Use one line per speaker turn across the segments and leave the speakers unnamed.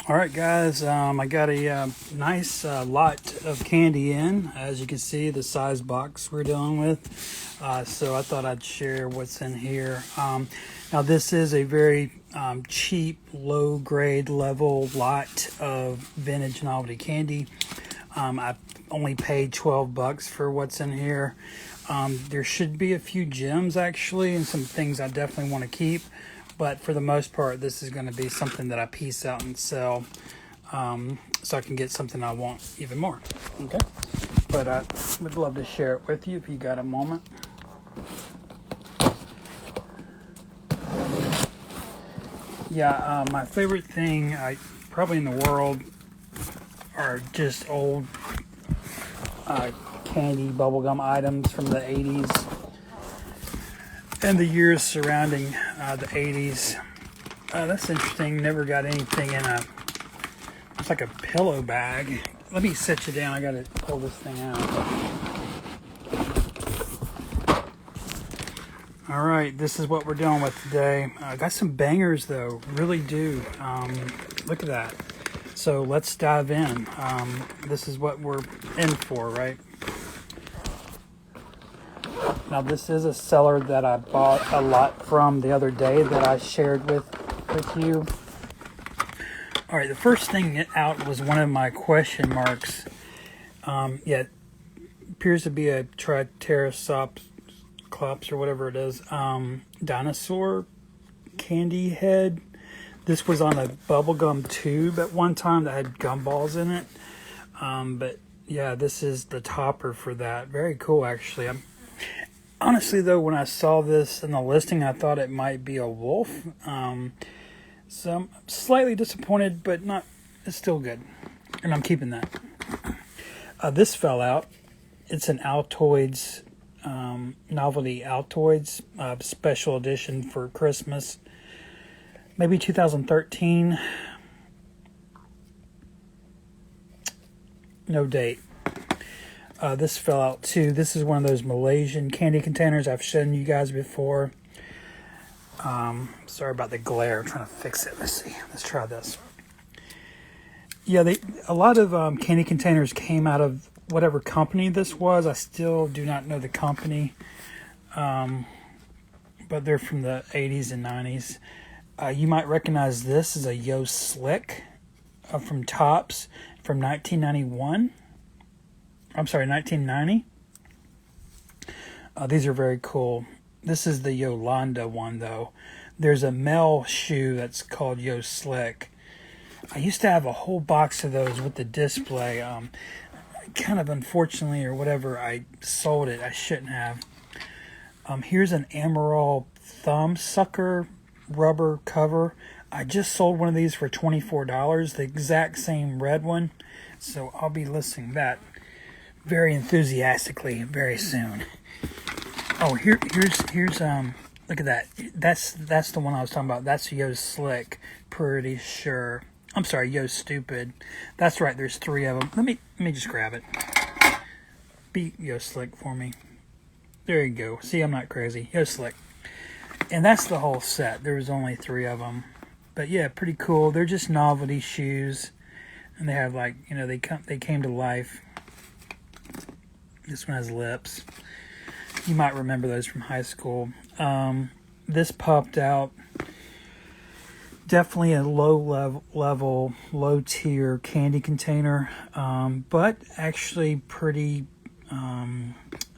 All right, guys, I got a nice lot of candy in. As you can see, the size box we're dealing with. So I thought I'd share what's in here. Now, this is a very cheap, low-grade level lot of vintage novelty candy. I only paid $12 for what's in here. There should be a few gems, actually, and some things I definitely want to keep. But for the most part, this is going to be something that I piece out and sell so I can get something I want even more. Okay? But I would love to share it with you if you got a moment. Yeah, my favorite thing probably in the world are just old candy bubblegum items from the 80s. And the years surrounding the 80s. That's interesting. Never got anything in it's like a pillow bag. Let me set you down. I got to pull this thing out. All right, this is what we're dealing with today. I got some bangers, though. Really do. Look at that. So let's dive in. This is what we're in for, right? Now, this is a seller that I bought a lot from the other day that I shared with you. All right, the first thing out was one of my question marks. Appears to be a Triceratops or whatever it is. Dinosaur candy head. This was on a bubblegum tube at one time that had gumballs in it. But yeah, this is the topper for that. Very cool, actually. Honestly, though, when I saw this in the listing, I thought it might be a wolf. So I'm slightly disappointed, but not. It's still good. And I'm keeping that. This fell out. It's an Altoids, novelty Altoids, special edition for Christmas. Maybe 2013. No date. This fell out too. This is one of those Malaysian candy containers I've shown you guys before. Sorry about the glare. I'm trying to fix it. Let's see. Let's try this. Yeah, a lot of candy containers came out of whatever company this was. I still do not know the company. But they're from the 80s and 90s. You might recognize this as a Yo Slick from Tops from 1991. I'm sorry, 1990. These are very cool. This is the Yolanda one, though. There's a male shoe that's called Yo Slick. I used to have a whole box of those with the display. Kind of unfortunately or whatever, I sold it. I shouldn't have. Here's an Emerald thumb sucker rubber cover. I just sold one of these for $24, the exact same red one. So I'll be listing that very enthusiastically very soon. Oh, here's look at that. That's the one I was talking about. That's Yo Slick, pretty sure. I'm sorry, Yo Stupid. That's right. There's three of them. Let me just grab it. Beat Yo Slick for me. There you go. See, I'm not crazy. Yo Slick. And that's the whole set. There was only three of them. But yeah, pretty cool. They're just novelty shoes, and they have they came to life. This one has lips. You might remember those from high school. This popped out. Definitely a low level, low tier candy container, but actually pretty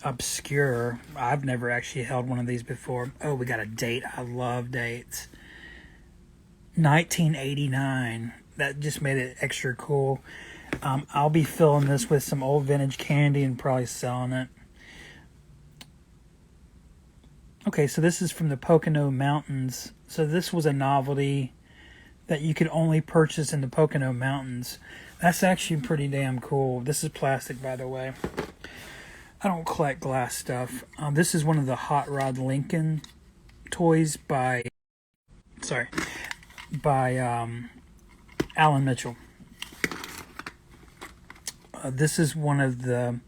obscure. I've never actually held one of these before. Oh, we got a date. I love dates. 1989. That just made it extra cool. I'll be filling this with some old vintage candy and probably selling it. Okay, so this is from the Pocono Mountains. So this was a novelty that you could only purchase in the Pocono Mountains. That's actually pretty damn cool. This is plastic, by the way. I don't collect glass stuff. This is one of the Hot Rod Lincoln toys by Alan Mitchell. This is one of the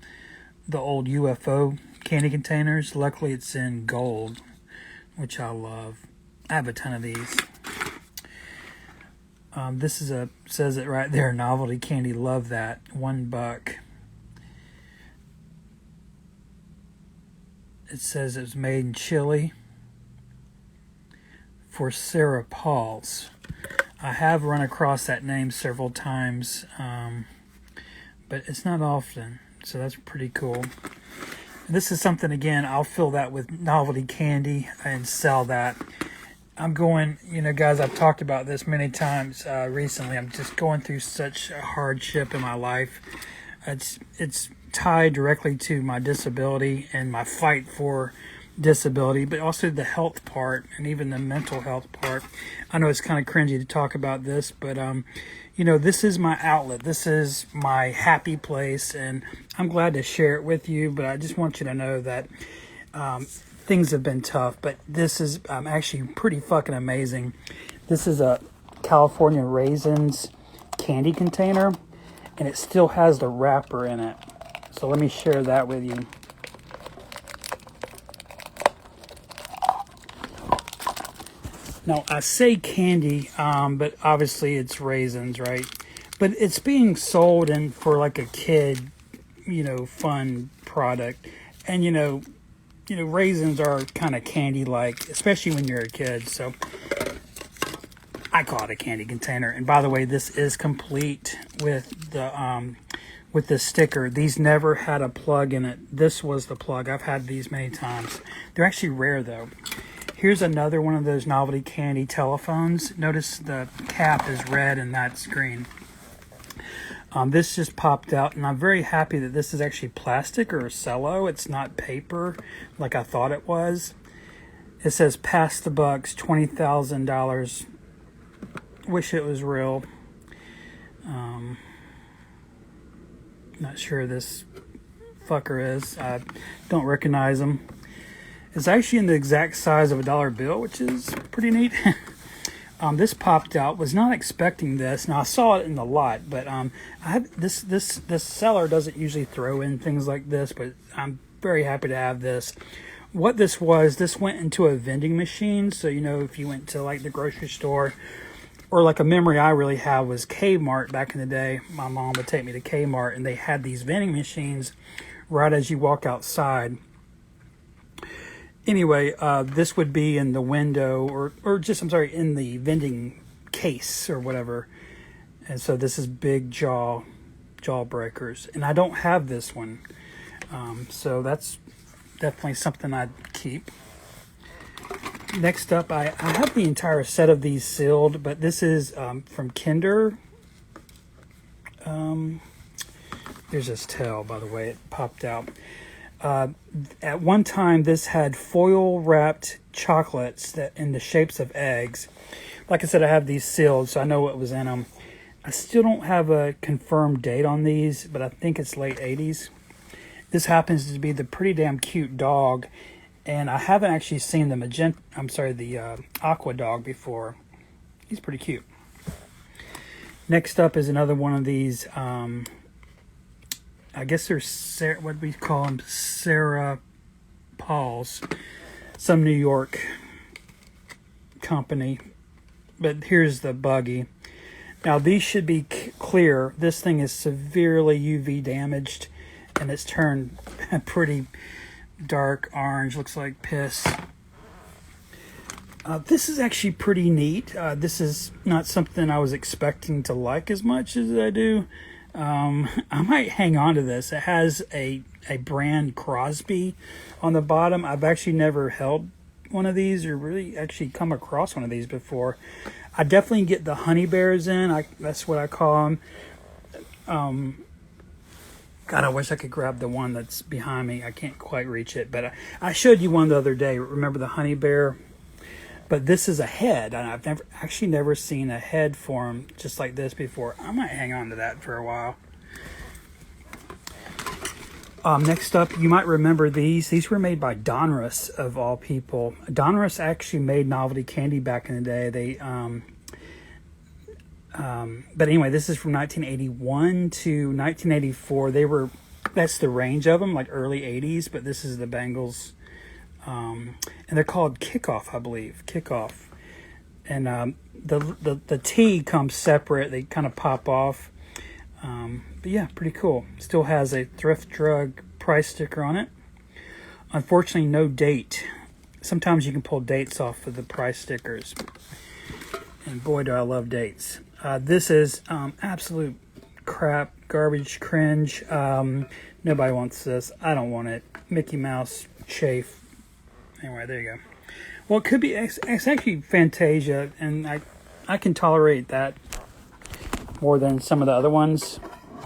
old UFO candy containers. Luckily, it's in gold, which I love. I have a ton of these. This is says it right there, novelty candy. Love that. $1. It says it was made in Chile for Sarah Paul's. I have run across that name several times, but it's not often, so that's pretty cool. This is something, again, I'll fill that with novelty candy and sell that. I'm going, guys, I've talked about this many times recently. I'm just going through such a hardship in my life. It's tied directly to my disability and my fight for disability, but also the health part and even the mental health part. I know it's kind of cringy to talk about this, but this is my outlet. This is my happy place, and I'm glad to share it with you. But I just want you to know that things have been tough, but this is actually pretty fucking amazing. This is a California Raisins candy container, and it still has the wrapper in it. So let me share that with you. Now, I say candy, but obviously it's raisins, right? But it's being sold in for like a kid, fun product. And, raisins are kind of candy-like, especially when you're a kid. So I call it a candy container. And by the way, this is complete with the sticker. These never had a plug in it. This was the plug. I've had these many times. They're actually rare, though. Here's another one of those novelty candy telephones. Notice the cap is red and that's green. This just popped out, and I'm very happy that this is actually plastic or cello. It's not paper like I thought it was. It says, "Pass the bucks, $20,000. Wish it was real." Not sure who this fucker is. I don't recognize him. It's actually in the exact size of a dollar bill, which is pretty neat. This popped out. Was not expecting this. Now I saw it in the lot, but I have this seller doesn't usually throw in things like this, but I'm very happy to have this. What this went into a vending machine. So if you went to like the grocery store, or like a memory I really have was Kmart back in the day. My mom would take me to Kmart, and they had these vending machines right as you walk outside. Anyway, this would be in the window in the vending case or whatever. And so this is big jawbreakers. And I don't have this one. So that's definitely something I'd keep. Next up, I have the entire set of these sealed, but this is from Kinder. There's this tail, by the way, it popped out. At one time, this had foil-wrapped chocolates that in the shapes of eggs. Like I said, I have these sealed, so I know what was in them. I still don't have a confirmed date on these, but I think it's late 80s. This happens to be the pretty damn cute dog, and I haven't actually seen the aqua dog before. He's pretty cute. Next up is another one of these. I guess they're what we call them, Sarah Paul's, some New York company. But here's the buggy. Now these should be clear. This thing is severely UV damaged, and it's turned pretty dark orange. Looks like piss. This is actually pretty neat. This is not something I was expecting to like as much as I do. I might hang on to this. It has a brand Crosby on the bottom. I've actually never held one of these or really actually come across one of these before. I definitely get the honey bears in. That's what I call them. God, I wish I could grab the one that's behind me. I can't quite reach it, but I showed you one the other day. Remember the honey bear? But this is a head, and I've never seen a head form just like this before. I might hang on to that for a while. Next up, you might remember these. These were made by Donruss, of all people. Donruss actually made novelty candy back in the day. But anyway, this is from 1981 to 1984. That's the range of them, like early 80s, but this is the Bengals. And they're called Kickoff, I believe. Kickoff. And the T comes separate. They kind of pop off. But yeah, pretty cool. Still has a thrift drug price sticker on it. Unfortunately, no date. Sometimes you can pull dates off of the price stickers. And boy, do I love dates. This is absolute crap, garbage, cringe. Nobody wants this. I don't want it. Mickey Mouse chafe. Anyway, there you go. Well, it could be. It's actually Fantasia, and I can tolerate that more than some of the other ones.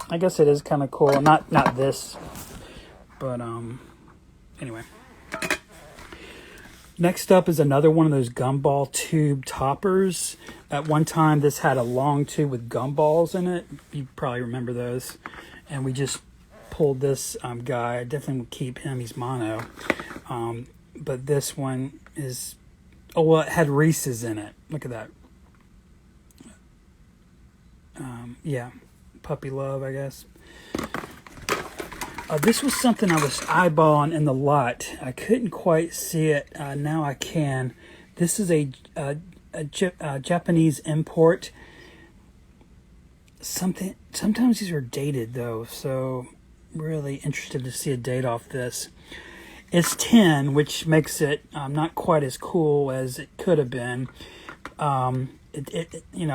I guess it is kind of cool. Not this, but anyway. Next up is another one of those gumball tube toppers. At one time, this had a long tube with gumballs in it. You probably remember those. And we just pulled this guy. I definitely would keep him. He's mono. But this one is... Oh, well, it had Reese's in it. Look at that. Yeah. Puppy love, I guess. This was something I was eyeballing in the lot. I couldn't quite see it. Now I can. This is a Japanese import. Sometimes these are dated though, so really interested to see a date off this. It's tin, which makes it not quite as cool as it could have been. I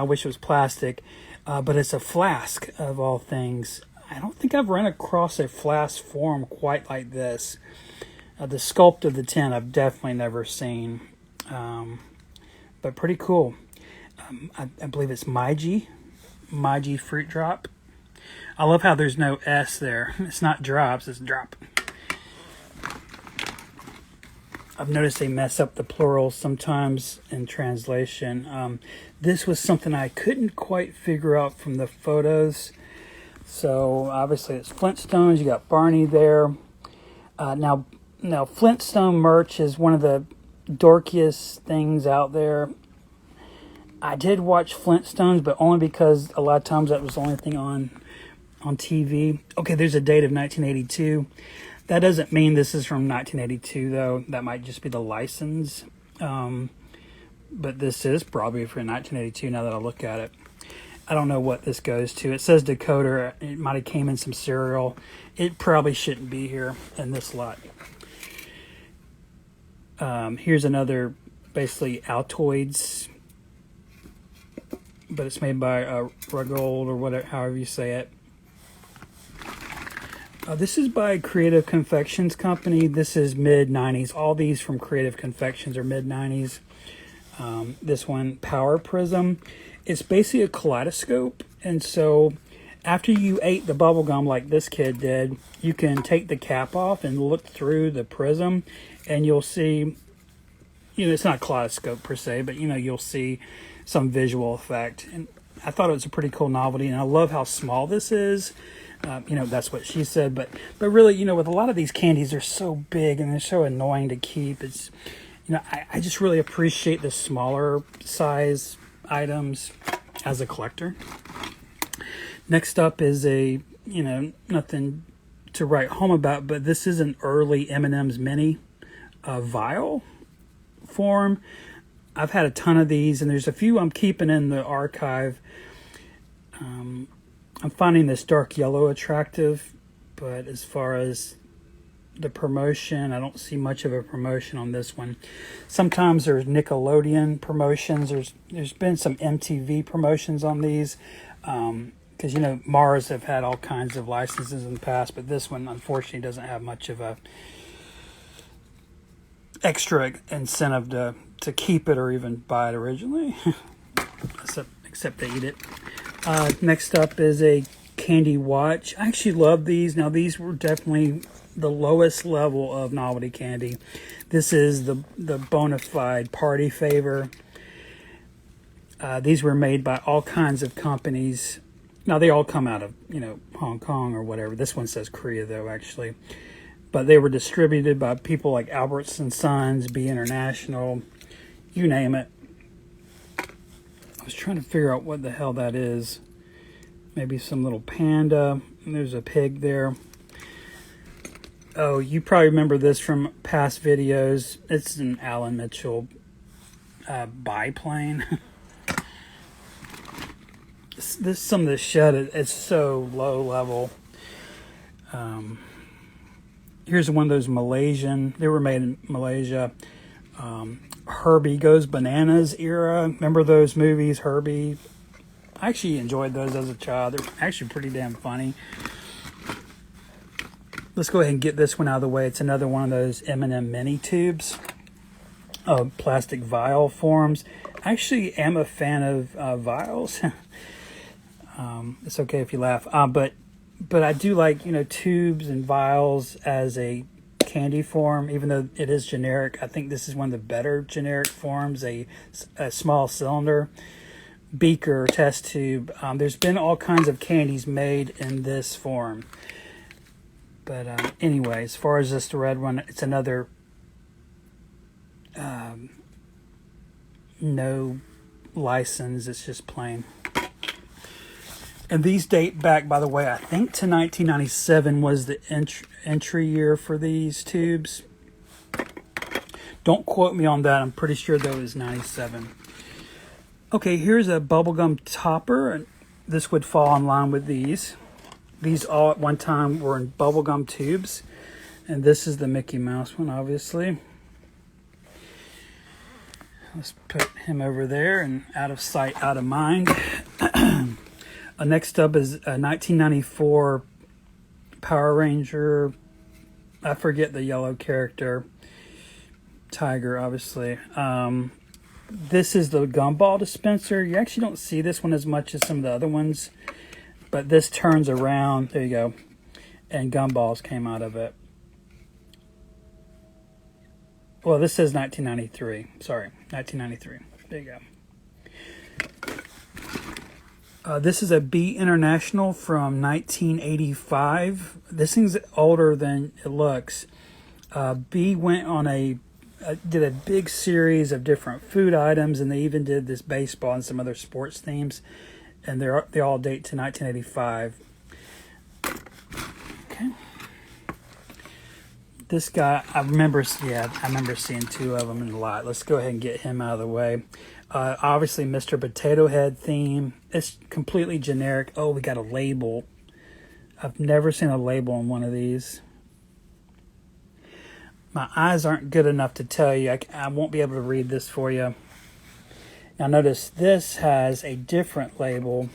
wish it was plastic, but it's a flask of all things. I don't think I've run across a flask form quite like this. The sculpt of the tin I've definitely never seen, but pretty cool. I believe it's Meiji Fruit Drop. I love how there's no S there. It's not drops, it's drop. I've noticed they mess up the plurals sometimes in translation. This was something I couldn't quite figure out from the photos. So obviously it's Flintstones. You got Barney there. Now Flintstone merch is one of the dorkiest things out there. I did watch Flintstones, but only because a lot of times that was the only thing on TV. Okay, there's a date of 1982. That doesn't mean this is from 1982 though. That might just be the license. But this is probably for 1982 now that I look at it. I don't know what this goes to. It says decoder. It might have came in some cereal. It probably shouldn't be here in this lot. Here's another, basically Altoids, but it's made by Rugold or whatever, however you say it. This is by Creative Confections Company. This is mid-90s. All these from Creative Confections are mid-90s. This one, Power Prism. It's basically a kaleidoscope, and so after you ate the bubble gum like this kid did, you can take the cap off and look through the prism, and you'll see, it's not a kaleidoscope per se, but you'll see some visual effect. And I thought it was a pretty cool novelty, and I love how small this is. That's what she said, but really, with a lot of these candies, they're so big and they're so annoying to keep. It's, I just really appreciate the smaller size items as a collector. Next up is a, nothing to write home about, but this is an early M&M's Mini vial form. I've had a ton of these, and there's a few I'm keeping in the archive. I'm finding this dark yellow attractive, but as far as the promotion, I don't see much of a promotion on this one. Sometimes there's Nickelodeon promotions. There's been some MTV promotions on these, because Mars have had all kinds of licenses in the past, but this one unfortunately doesn't have much of a extra incentive to keep it or even buy it originally, except they eat it. Next up is a candy watch. I actually love these. Now these were definitely the lowest level of novelty candy. This is the bona fide party favor. These were made by all kinds of companies. Now they all come out of Hong Kong or whatever. This one says Korea though, actually. But they were distributed by people like Alberts and Sons, B International, you name it. I was trying to figure out what the hell that is. Maybe some little panda. There's a pig there. Oh, you probably remember this from past videos. It's an Alan Mitchell biplane. Some of this shed is so low level. Here's one of those Malaysian. They were made in Malaysia. Herbie Goes Bananas era. Remember those movies, Herbie? I actually enjoyed those as a child. They're actually pretty damn funny. Let's go ahead and get this one out of the way. It's another one of those M&M mini tubes. Plastic vial forms. I actually am a fan of vials. It's okay if you laugh. But I do like, tubes and vials as a candy form, even though it is generic. I think this is one of the better generic forms, a small cylinder, beaker, test tube. There's been all kinds of candies made in this form. But anyway, as far as this red one, it's another no license. It's just plain. And these date back, by the way, I think to 1997 was the entry year for these tubes. Don't quote me on that. I'm pretty sure that was 97. Okay, here's a bubblegum topper. This would fall in line with these. These all at one time were in bubblegum tubes. And this is the Mickey Mouse one, obviously. Let's put him over there and out of sight, out of mind. Next up is a 1994 Power Ranger. I forget the yellow character. Tiger, obviously. This is the gumball dispenser. You actually don't see this one as much as some of the other ones. But this turns around. There you go. And gumballs came out of it. Well, this says 1993. Sorry, 1993. There you go. This is a B International from 1985. This thing's older than it looks. B went on did a big series of different food items, and they even did this baseball and some other sports themes. And they all date to 1985. Okay. This guy, I remember seeing two of them in a lot. Let's go ahead and get him out of the way. Obviously, Mr. Potato Head theme. It's completely generic. Oh, we got a label. I've never seen a label on one of these. My eyes aren't good enough to tell you. I won't be able to read this for you. Now notice this has a different label.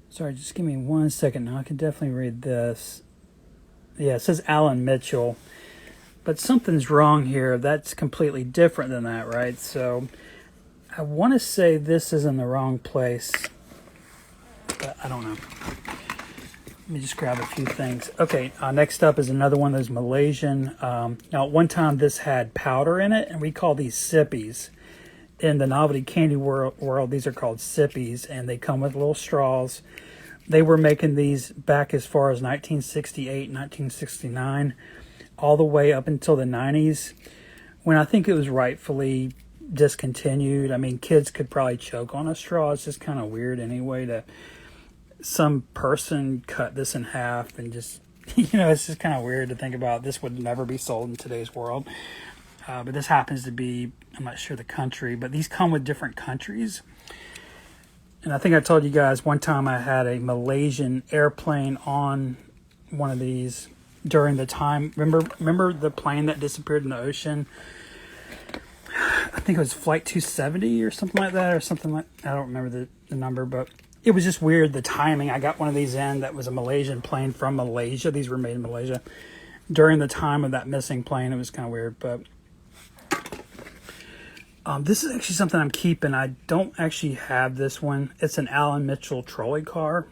Sorry, just give me 1 second. Now I can definitely read this. Yeah, it says Alan Mitchell. But something's wrong here. That's completely different than that, right? So I want to say this is in the wrong place. But I don't know. Let me just grab a few things. Okay, next up is another one of those Malaysian. Now, at one time this had powder in it, and we call these sippies. In the novelty candy world, these are called sippies, and they come with little straws. They were making these back as far as 1968, 1969, all the way up until the 90s, when I think it was rightfully discontinued. I mean, kids could probably choke on a straw. It's just kind of weird anyway to some person cut this in half and just, it's just kind of weird to think about. This would never be sold in today's world. But this happens to be, I'm not sure the country, but these come with different countries. And I think I told you guys one time I had a Malaysian airplane on one of these during the time. Remember the plane that disappeared in the ocean? I think it was Flight 270 or something like that, I don't remember the number, but it was just weird, the timing. I got one of these in that was a Malaysian plane from Malaysia. These were made in Malaysia. During the time of that missing plane, it was kind of weird, but this is actually something I'm keeping. I don't actually have this one. It's an Alan Mitchell trolley car.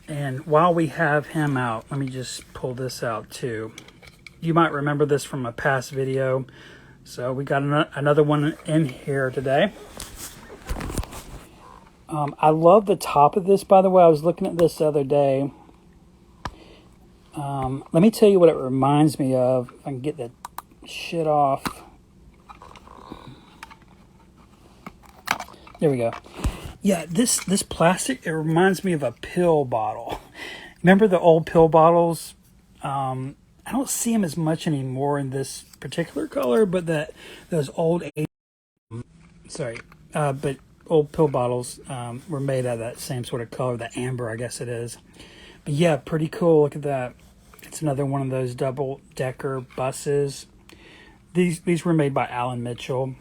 And while we have him out, let me just pull this out too. You might remember this from a past video. So we got another one in here today. I love the top of this, by the way. I was looking at this the other day. Let me tell you what it reminds me of. If I can get that shit off. There we go. Yeah, this plastic, it reminds me of a pill bottle. Remember the old pill bottles? I don't see them as much anymore in this particular color, but those old, sorry, but old pill bottles were made out of that same sort of color, the amber, I guess it is. But yeah, pretty cool. Look at that. It's another one of those double-decker buses. These were made by Alan Mitchell.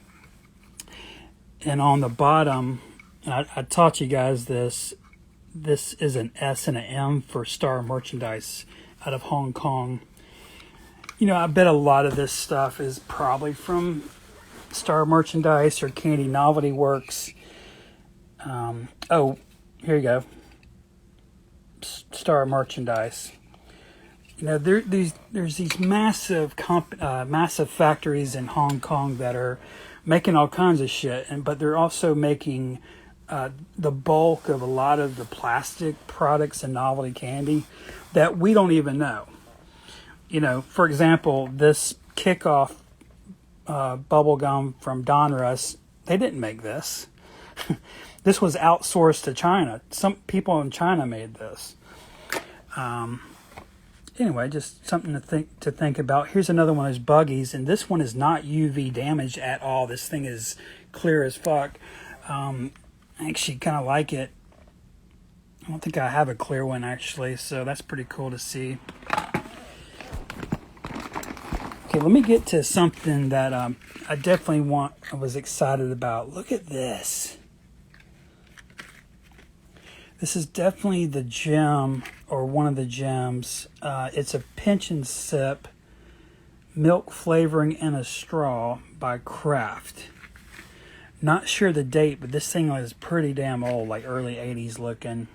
And on the bottom, and I taught you guys this. This is an S and an M for Star Merchandise out of Hong Kong. You know, I bet a lot of this stuff is probably from Star Merchandise or Candy Novelty Works. Oh, here you go. Star Merchandise. You know, there's these massive factories in Hong Kong that are making all kinds of shit, but they're also making the bulk of a lot of the plastic products and novelty candy that we don't even know. You know, for example, this Kickoff bubble gum from Donruss, they didn't make this. This was outsourced to China. Some people in China made this. Anyway, just something to think about. Here's another one of those buggies, and this one is not UV damaged at all. This thing is clear as fuck. I actually kind of like it. I don't think I have a clear one, actually, so that's pretty cool to see. Okay, let me get to something that I definitely was excited about. Look at this. This is definitely the gem, or one of the gems. It's a Pinch and Sip milk flavoring in a straw by Kraft. Not sure the date, but this thing is pretty damn old, like early 80s looking.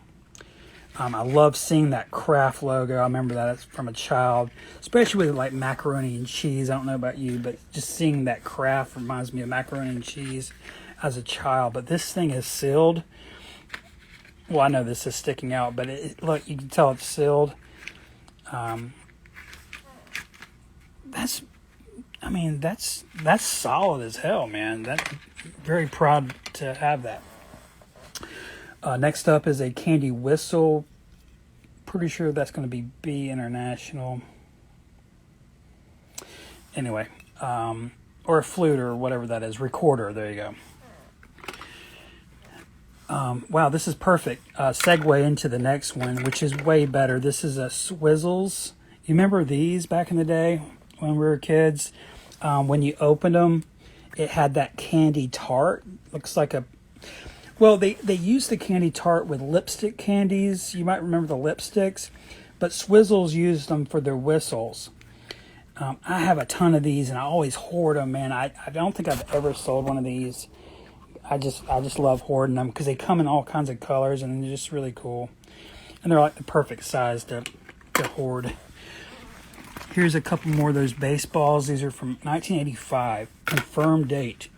I love seeing that Kraft logo. I remember that from a child, especially with like macaroni and cheese. I don't know about you, but just seeing that Kraft reminds me of macaroni and cheese as a child. But this thing is sealed. Well, I know this is sticking out, but look, you can tell it's sealed. That's solid as hell, man. Very proud to have that. Next up is a candy whistle. Pretty sure that's going to be B International. Anyway, or a flute or whatever that is. Recorder, there you go. Wow, this is perfect. Segue into the next one, which is way better. This is a Swizzles. You remember these back in the day when we were kids? When you opened them, it had that candy tart. Looks like a... Well, they used the candy tart with lipstick candies. You might remember the lipsticks. But Swizzles used them for their whistles. I have a ton of these, and I always hoard them, man. I don't think I've ever sold one of these. I just love hoarding them because they come in all kinds of colors and they're just really cool. And they're like the perfect size to hoard. Here's a couple more of those baseballs. These are from 1985. Confirmed date.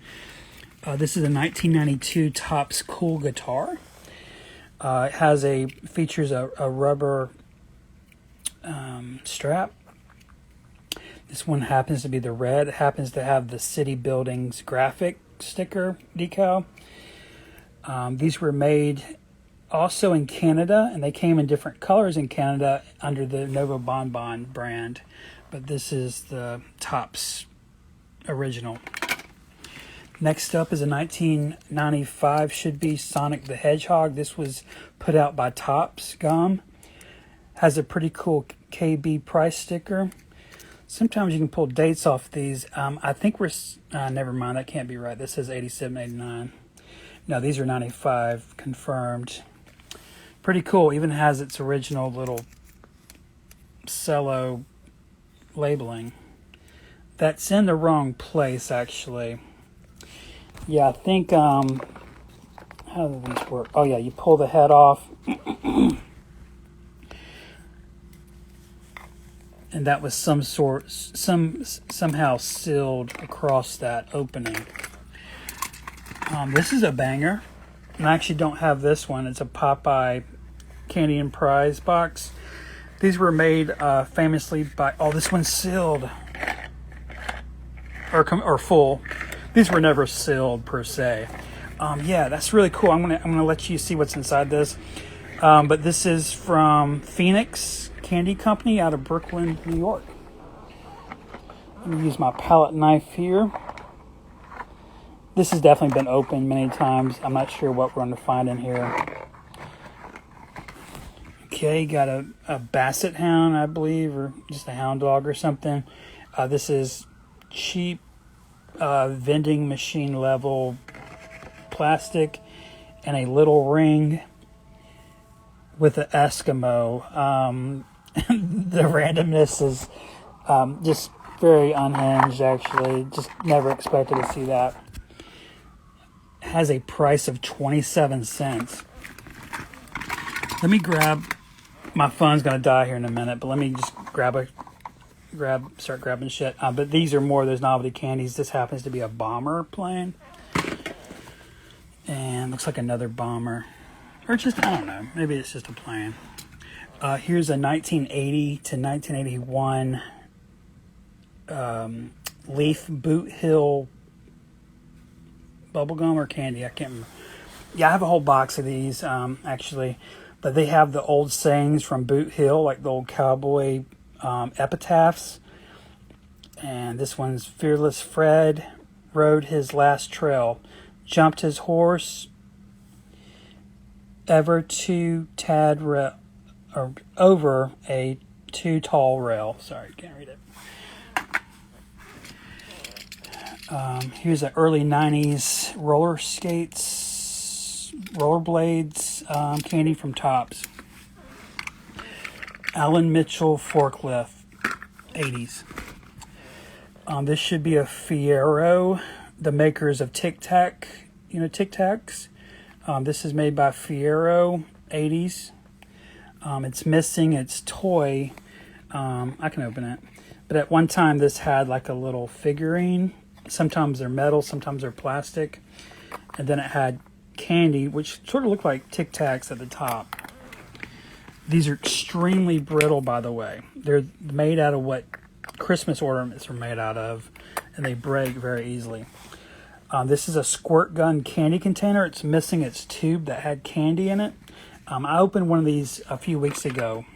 This is a 1992 Topps Cool Guitar. It features a rubber strap. This one happens to be the red. It happens to have the city buildings graphic sticker decal. These were made also in Canada, and they came in different colors in Canada under the Nova Bonbon brand, but this is the Topps original. Next up is a 1995 should be Sonic the Hedgehog. This was put out by Topps Gum. Has a pretty cool KB price sticker. Sometimes you can pull dates off these. I think never mind, that can't be right. This says 87, 89. No, these are 95, confirmed. Pretty cool. Even has its original little cello labeling. That's in the wrong place, actually. Yeah, I think, how do these work? Oh yeah, you pull the head off. And that was somehow sealed across that opening. This is a banger. And I actually don't have this one. It's a Popeye Candy and Prize box. These were made famously by... Oh, this one's sealed. Or full. These were never sealed per se. Yeah, that's really cool. I'm gonna let you see what's inside this. But this is from Phoenix Candy Company out of Brooklyn, New York. Let me use my palette knife here. This has definitely been opened many times. I'm not sure what we're going to find in here. Okay, got a basset hound, I believe, or just a hound dog or something. This is cheap vending machine level plastic and a little ring with an Eskimo. The randomness is just very unhinged, actually. Just never expected to see that. It has a price of 27 cents. Let me grab, my phone's going to die here in a minute, but let me just start grabbing shit. But these are more of those novelty candies. This happens to be a bomber plane. And looks like another bomber. Or just, I don't know, maybe it's just a plane. Here's a 1980 to 1981 Leaf Boot Hill bubblegum or candy. I can't remember. Yeah, I have a whole box of these, actually. But they have the old sayings from Boot Hill, like the old cowboy epitaphs. And this one's Fearless Fred rode his last trail, jumped his horse, ever too tad rail, or over a too tall rail. Sorry, can't read it. Here's an early 90s roller skates, rollerblades candy from Tops. Alan Mitchell forklift, 80s. This should be a Fiero, the makers of Tic Tac, Tic Tacs. This is made by Fiero, 80s. It's missing its toy. I can open it. But at one time, this had like a little figurine. Sometimes they're metal, sometimes they're plastic. And then it had candy, which sort of looked like Tic Tacs at the top. These are extremely brittle, by the way. They're made out of what Christmas ornaments are made out of, and they break very easily. This is a squirt gun candy container. It's missing its tube that had candy in it. I opened one of these a few weeks ago.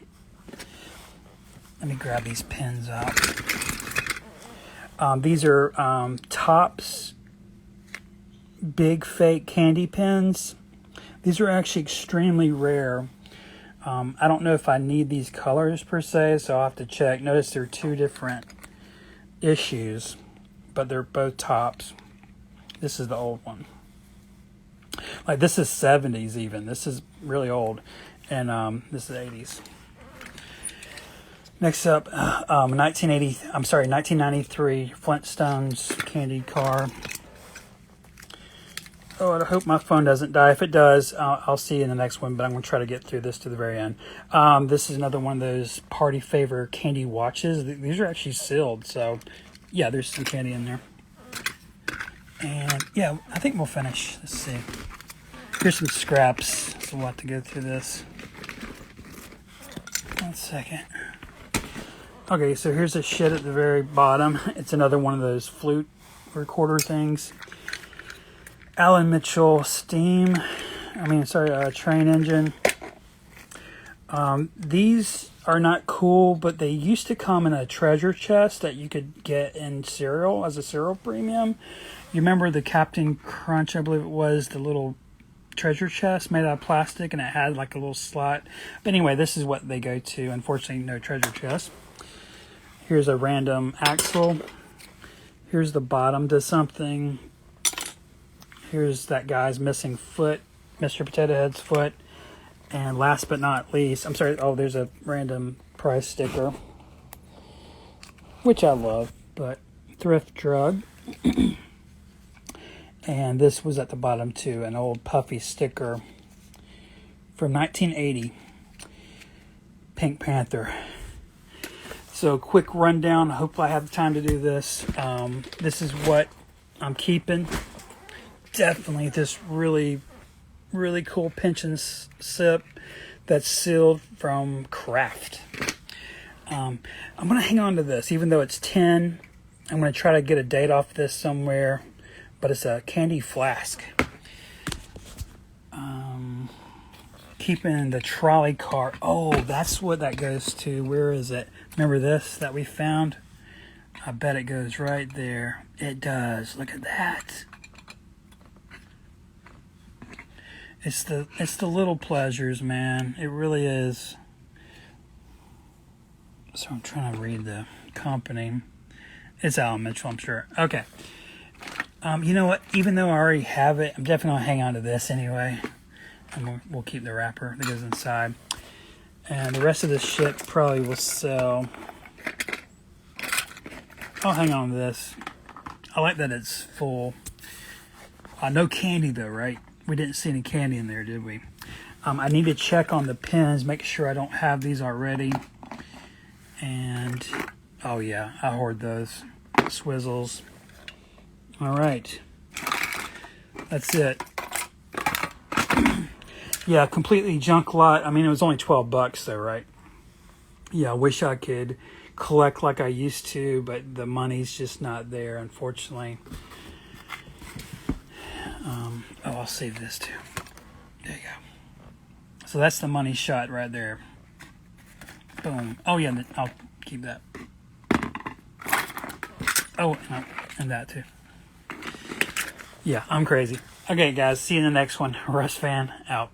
Let me grab these pins up. These are Tops Big Fake Candy Pins. These are actually extremely rare. I don't know if I need these colors per se, so I'll have to check. Notice they're two different issues, but they're both Tops. This is the old one. Like, this is 70s even. This is really old. And this is 80s. Next up, 1993 Flintstones candy car. Oh, I hope my phone doesn't die. If it does, I'll see you in the next one, but I'm going to try to get through this to the very end. This is another one of those party favor candy watches. These are actually sealed, so yeah, there's some candy in there. And yeah, I think we'll finish. Let's see. Here's some scraps. There's a lot to go through this. 1 second. Okay, so here's the shit at the very bottom. It's another one of those flute recorder things. Alan Mitchell train engine. These are not cool, but they used to come in a treasure chest that you could get in cereal as a cereal premium. You remember the Captain Crunch, I believe it was, the little treasure chest made out of plastic, and it had like a little slot. But anyway, this is what they go to. Unfortunately, no treasure chest. Here's a random axle. Here's the bottom to something. Here's that guy's missing foot, Mr. Potato Head's foot. And last but not least, there's a random price sticker, which I love, but thrift drug. And this was at the bottom too, an old puffy sticker from 1980, Pink Panther. So quick rundown, hopefully I have time to do this. This is what I'm keeping. Definitely this really, really cool pinch and sip that's sealed from Kraft. I'm going to hang on to this, even though it's 10. I'm going to try to get a date off this somewhere, but it's a candy flask. Keeping the trolley car. Oh, that's what that goes to. Where is it? Remember this that we found? I bet it goes right there. It does. Look at that. It's the little pleasures, man. It really is. So I'm trying to read the company. It's Alan Mitchell, I'm sure. Okay. You know what? Even though I already have it, I'm definitely going to hang on to this anyway. And we'll keep the wrapper that goes inside. And the rest of this shit probably will sell. I'll hang on to this. I like that it's full. No candy though, right? We didn't see any candy in there, did we? I need to check on the pins, make sure I don't have these already. And, oh yeah, I hoard those. Swizzles. All right. That's it. Yeah, completely junk lot. I mean, it was only $12 though, right? Yeah, I wish I could collect like I used to, but the money's just not there, unfortunately. I'll save this too. There you go. So that's the money shot right there. Boom. Oh yeah, I'll keep that. Oh, and that too. Yeah, I'm crazy. Okay, guys, see you in the next one. Russ Fan, out.